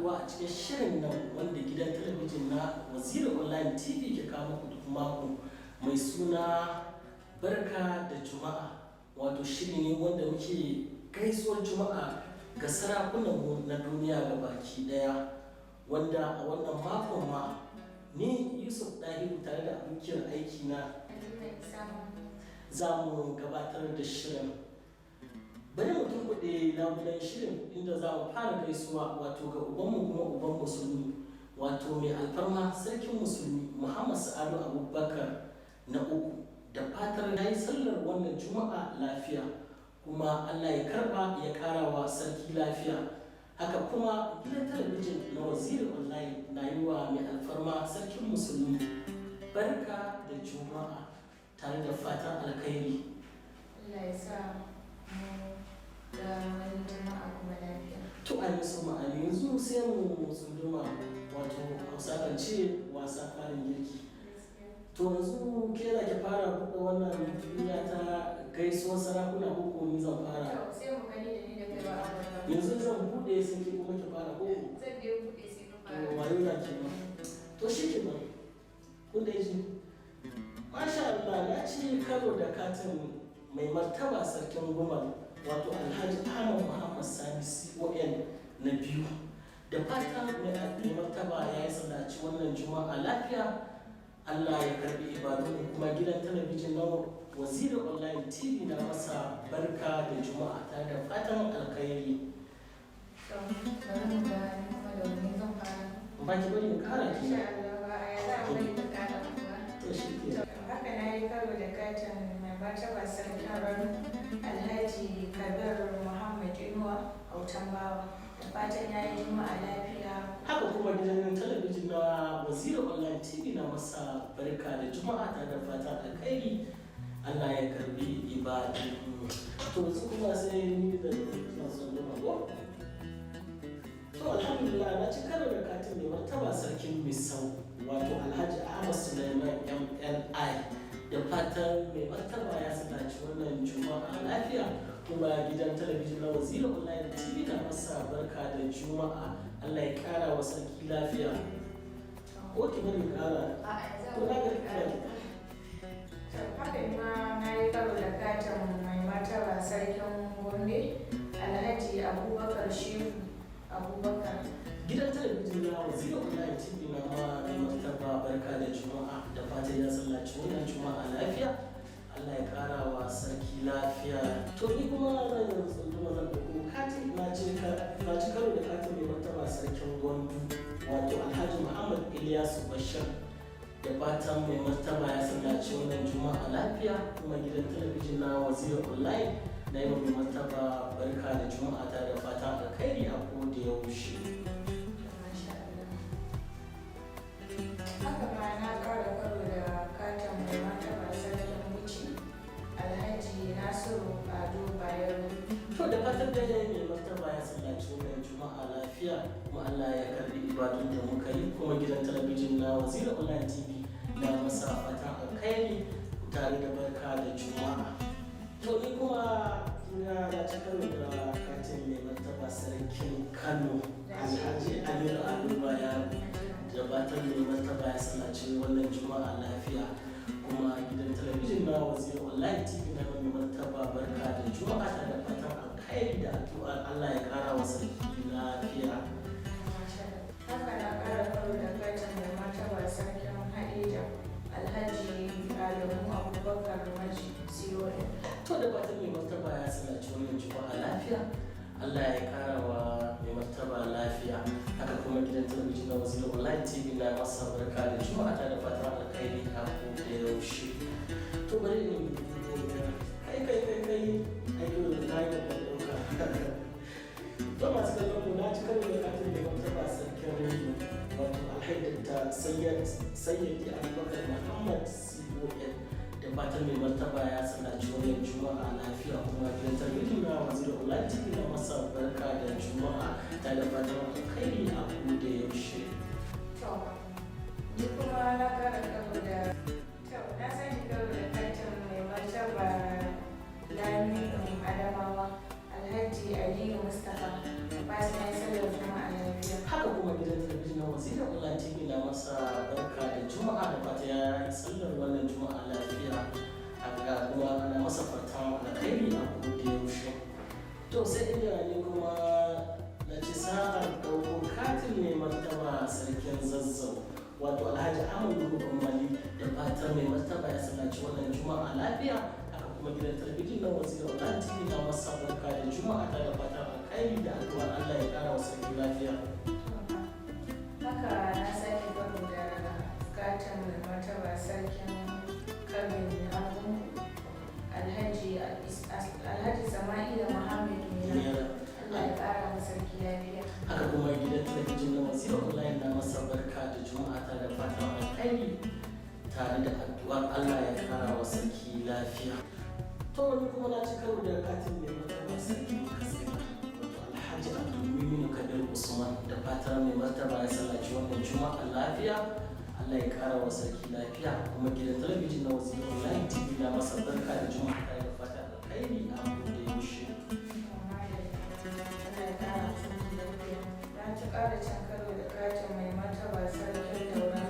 haɗuwa a cikin shirin nan wanda gidan talabijin na Waziri Online TV ke kawo muku duk mako mai suna Barka da Juma'a. Wato shiri ne wanda muke gaisuwar Juma'a ga sarakunanmu na duniya ga baki ɗaya, wanda a wannan makon ma ni Yusuf Dahiru tare da abokiyar aiki na za mu gabatar da shirin. Bari mu tunkuɗe labulen shirin inda za mu fara gaisuwa wato ga ubanmu kuma uban musulmi, wato mai alfarma sarkin musulmi Muhammad Sa'adu Abubakar na uku, da fatar ya yi sallar wannan juma'a lafiya kuma Allah ya karba ya ƙara wa sarki lafiya. Haka kuma gidan talabijin na Waziri Online na yi wa mai alfarma sarkin musulmi barka da juma'a tare da fatan alkhairi. Allah ya sa mu da wani jama'a kuma lafiya. To a yi su ma'ani yanzu sai mu tsunduma, wato Hausa kan ce wasa farin girki. To yanzu ke za ki fara buɗe wannan duniya ta gaisuwar sarakuna ko ko ni zan fara? Sai mu gani da ni da kai ba a wannan. Yanzu zan buɗe sai ki kuma ki fara ko? Zan dai buɗe sai ka fara. Wayo na ke ba. To shi ke ba. Kun da ji? Masha Allah, na ci karo da katin mai martaba sarkin Gumal, wato Alhaji Ahmad Muhammad Sani CON na biyu. Da fatan mai martaba ya yi sallaci wannan juma'a lafiya. Allah ya karbi ibadun kuma gidan talabijin na Waziri Online TV na masa barka da juma'a tare da fatan alkhairi. Bari mu ga kuma da wani zan fara. Ba ki bari in kara ki. Insha Allah ba a za mu bari ka kara kuwa. To shi ke. Haka na yi karo da katin mai martaba sarkin Alhaji Kabir Muhammad Inuwa Autan Bawa. Da fatan ya yi juma'a lafiya. Haka kuma gidan talabijin na Waziri Online TV na masa barka da juma'a tare da fatan alkhairi. Allah ya karbi ibadu. To yanzu kuma sai ni da masu da mago. To alhamdulillah na ci karo da katin mai martaba sarkin Misau, wato Alhaji Ahmad Sulaiman MNI. Da fatan mai martaba ya sallaci wannan juma'a lafiya kuma gidan talabijin na Waziri Online TV na masa barka da juma'a. Allah ya kara wa sarki lafiya. Ko ki bari kara? To na ga kara. Haka ma na yi karo da katin mai martaba sarkin Gombe Alhaji Abubakar Shehu Abubakar. Gidan talabijin na Waziri Online TV na ma mai martaba barka da juma'a, da fatan ya sallaci wannan juma'a lafiya. Allah ya kara wa sarki lafiya. To ni kuma zan yi tsunduma zan ɗauko katin na ci karo da katin mai martaba sarkin Gwandu, wato Alhaji Muhammad Ilyasu Bashir. Da fatan mai martaba ya sallaci wannan juma'a lafiya kuma gidan talabijin na Waziri Online na yi mai martaba barka da juma'a tare da fatan alkhairi a koda yaushe. Haka ma na kara karo da katin mai martaba sarkin Wuce Alhaji Nasiru Ado Bayero. To da fatan da mai martaba ya sallaci wannan juma'a lafiya kuma Allah ya karbi ibadun da muka yi kuma gidan talabijin na Waziri Online TV na masa fatan alkhairi tare da barka da juma'a. To ni kuma na ci karo da katin mai martaba sarkin Kano Alhaji Aminu Ado Bayero. Da fatan mai martaba ya sallaci wannan juma'a lafiya kuma gidan talabijin na Waziri Online TV na mai martaba barka da juma'a tare da fatan alkhairi da addu'ar Allah ya kara wa sarki lafiya. Haka na kara karo da katin mai martaba sarkin Hadija Alhaji Adamu Abubakar Maji CON. To da fatan mai martaba ya sallaci wannan juma'a lafiya. Allah ya kara wa mai martaba lafiya. Haka kuma gidan talabijin na Waziri Online TV na masa barka da juma'a tare da fatan alkhairi a koda yaushe. To bari in kai ayyuka da na yi da ɗauka. To masu kallon mu na ci karo da katin mai martaba sarkin wato alhaidata Sayyidi Abubakar Muhammad CON. Da fatan mai martaba ya sallaci wannan juma'a lafiya kuma gidan talabijin na Waziri Online TV na masa barka da juma'a ta da fatan alkhairi a koda yaushe. Ni kuma na kara karo da na sani karo da katin mai martaba Lami Adamawa Alhaji Aliyu Mustapha. Ba su na yi sallar juma'a lafiya. Haka Waziri Online TV na masa barka da Juma'a da fata ya yi sallar wannan Juma'a lafiya. Haka kuma ana masa fatan alkhairi a koda yaushe. To sai inda ni kuma na ci sa'ar ɗauko katin mai martaba sarkin Zazzau wato Alhaji Ahmadu Mali da fatan mai martaba ya sallaci wannan Juma'a lafiya. Haka kuma gidan talabijin na Waziri Online TV na masa barka da Juma'a ta da fatan alkhairi da addu'a Allah ya kara wa sarki lafiya. Haka na sake gwado da katin mai martaba sarkin Kabin Abu Alhaji Sama'ila Muhammad Mina. Allah ya kara wa sarki lafiya. Haka kuma gidan talabijin na Waziri Online na masa barka da Juma'a ta da fatan alkhairi tare da addu'ar Allah ya kara wa sarki lafiya. To wani kuma na ci karo da katin mai martaba sarki Katsina wato Alhaji Abdulmumin Kabir Usman da fatan mai martaba ya sallaci wannan Juma'a lafiya. Allah ya kara wa sarki lafiya. Kuma gidan talabijin na Waziri Online TV na masa barka da Juma'a ta da fatan alkhairi a koda yaushe. Na ci ƙara cin karo da katin mai martaba sarkin Daura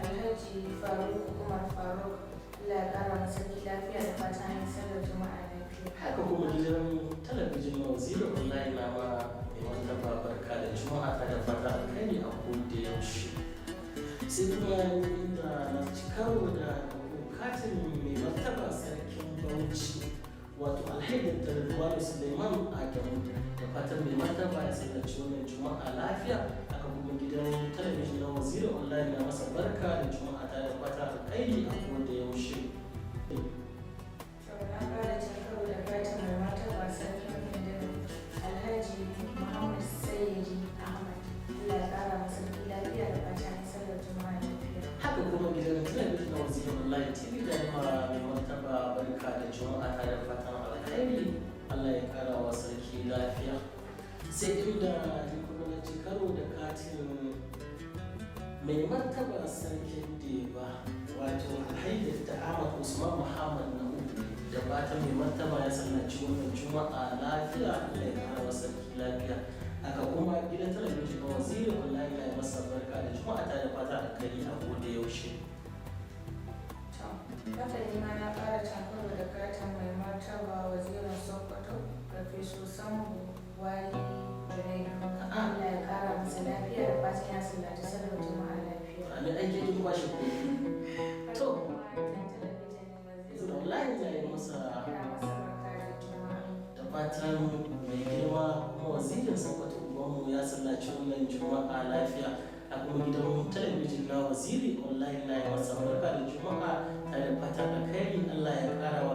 Alhaji Faruk Umar Faruk. Allah ya kara wa sarki lafiya da fatan yin sallar Juma'a lafiya. Haka kuma gidan talabijin na Waziri Online na ma mai martaba barka da Juma'a ta da fatan alkhairi a koda yaushe. Sai kuma inda na ci karo da katin mai martaba sarkin Bauchi wato Alhaji Tarbuwa Suleiman Adamu da fatan mai martaba ya sallaci wannan Juma'a lafiya. Haka kuma gidan talabijin na Waziri Online na masa barka da Juma'a ta da fatan alkhairi a koda yaushe. Na ƙara cin karo da katin mai martaba sarkin Mindanao Alhaji Muhammad Sayyidi Ahmad. Allah ya kara wa sarki lafiya da fatan yin sallar Juma'a lafiya. Haka kuma gidan talabijin na Waziri Online TV da mai martaba barka da Juma'a ta da fatan alkhairi. Allah ya kara wa sarki lafiya. Sai inda ni kuma na ci karo da katin mai martaba sarkin Deba wato Alhaji Ahmad Usman Muhammad na uku da fatan mai martaba ya sallaci wannan Juma'a lafiya. Allah ya kara wa sarki lafiya. Haka kuma gidan talabijin na Waziri Online ya masa barka da Juma'a ta da fatan alkhairi a koda yaushe. Haka ne ma na ƙara cin karo da katin mai martaba wazirin Sokoto Farfesu Sambu Wali Birnin. Allah ya kara masa lafiya da fatan ya sallaci sallar Juma'a lafiya. A mai aiki duk bashi ko. To, Online ya yi masa da fatan mai girma kuma wazirin Sokoto ubanmu ya sallaci wannan Juma'a lafiya. A kuma gidan talabijin na Waziri Online na yi masa barka da Juma'a tare da fatan alkhairi. Allah ya kara wa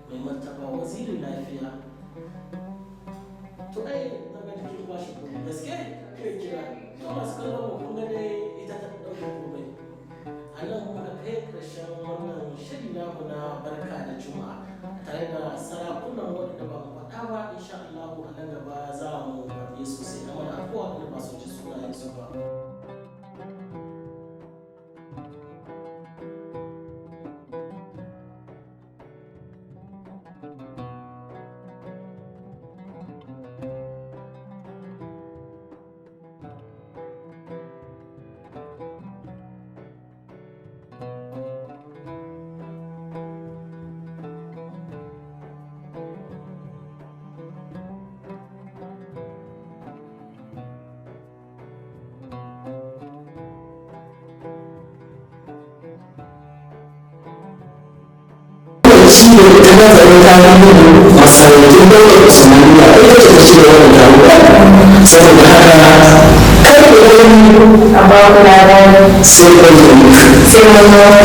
mai martaba waziri lafiya. To ai daga jikin bashi ko gaske kai kira to masu kallon mu kun ga dai ita ta dauke komai. A nan muka kai ƙarshen wannan shiri namu na barka da Juma'a tare da sarakunan wanda ba mu faɗa ba. Insha Allah a nan gaba za mu faɗi sosai na wani abubuwa da ba su ji sunayen su ba. shi ne ita na tsaron tarihin masarautun daular usmaniya ita ce ta ce da wannan taruka saboda haka kar ku yi a bakuna sai wani